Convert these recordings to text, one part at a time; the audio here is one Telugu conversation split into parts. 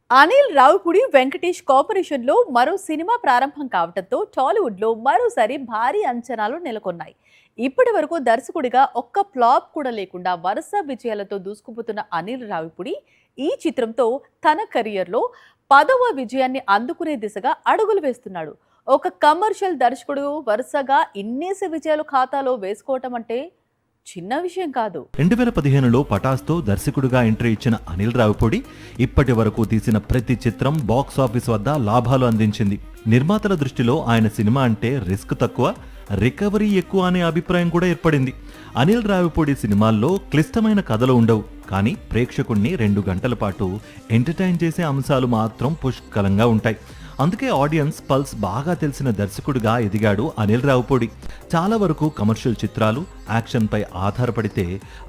అనిల్ రావిపూడి వెంకటేష్ కాంబినేషన్ లో మరో సినిమా ప్రారంభం కావడంతో టాలీవుడ్ లో మరోసారి భారీ అంచనాలు నెలకొన్నాయి. ఇప్పటి వరకు దర్శకుడిగా ఒక్క ఫ్లాప్ కూడా లేకుండా వరుస విజయాలతో దూసుకుపోతున్న అనిల్ రావిపూడి ఈ చిత్రంతో తన కెరియర్ లో 10వ విజయాన్ని అందుకునే దిశగా అడుగులు వేస్తున్నాడు. ఒక కమర్షియల్ దర్శకుడు వరుసగా ఇన్నేసి విజయాలు ఖాతాలో వేసుకోవటం అంటే చిన్న విషయం కాదు. 2015లో పటాస్తో దర్శకుడిగా ఎంట్రీ ఇచ్చిన అనిల్ రావిపూడి ఇప్పటి వరకు తీసిన ప్రతి చిత్రం బాక్స్ ఆఫీస్ వద్ద లాభాలు అందించింది. నిర్మాతల దృష్టిలో ఆయన సినిమా అంటే రిస్క్ తక్కువ, రికవరీ ఎక్కువ అనే అభిప్రాయం కూడా ఏర్పడింది. అనిల్ రావిపూడి సినిమాల్లో క్లిష్టమైన కథలు ఉండవు, కానీ ప్రేక్షకుణ్ణి 2 గంటల పాటు ఎంటర్టైన్ చేసే అంశాలు మాత్రం పుష్కలంగా ఉంటాయి. అందుకే ఆడియన్స్ పల్స్ బాగా తెలిసిన దర్శకుడిగా ఎదిగాడు అనిల్ రావిపూడి. చాలా వరకు కమర్షియల్ చిత్రాలు, యాక్షన్పై ఆధారపడితే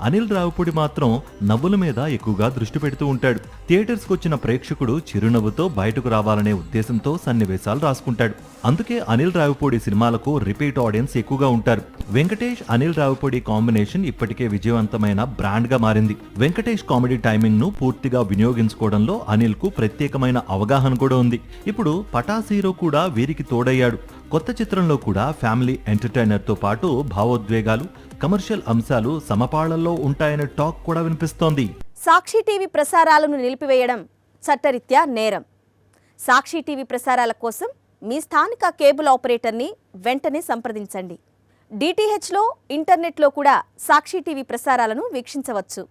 అనిల్ రావిపూడి మాత్రం నవ్వుల మీద ఎక్కువగా దృష్టి పెడుతూ ఉంటాడు. థియేటర్స్కి వచ్చిన ప్రేక్షకుడు చిరునవ్వుతో బయటకు రావాలనే ఉద్దేశంతో సన్నివేశాలు రాసుకుంటాడు. అందుకే అనిల్ రావిపూడి సినిమాలకు రిపీట్ ఆడియన్స్ ఎక్కువగా ఉంటారు. వెంకటేష్ అనిల్ రావిపూడి కాంబినేషన్ ఇప్పటికే విజయవంతమైన బ్రాండ్ గా మారింది. వెంకటేష్ కామెడీ టైమింగ్ ను పూర్తిగా వినియోగించుకోవడంలో అనిల్ కు ప్రత్యేకమైన అవగాహన కూడా ఉంది. ఇప్పుడు పటాస్ హీరో కూడా వీరికి తోడయ్యాడు. కొత్త చిత్రంలో కూడా ఫ్యామిలీ ఎంటర్టైనర్ తో పాటు భావోద్వేగాలు, కమర్షియల్ అంశాలు సమపాళ్లలో ఉంటాయనే టాక్ కూడా వినిపిస్తోంది. సాక్షి టీవీ ప్రసారాలను నిలిపివేయడం చట్టరీత్యా నేరం. సాక్షి టీవీ ప్రసారాల కోసం మీ స్థానిక కేబుల్ ఆపరేటర్ని వెంటనే సంప్రదించండి. డిటిహెచ్లో, ఇంటర్నెట్లో కూడా సాక్షి టీవీ ప్రసారాలను వీక్షించవచ్చు.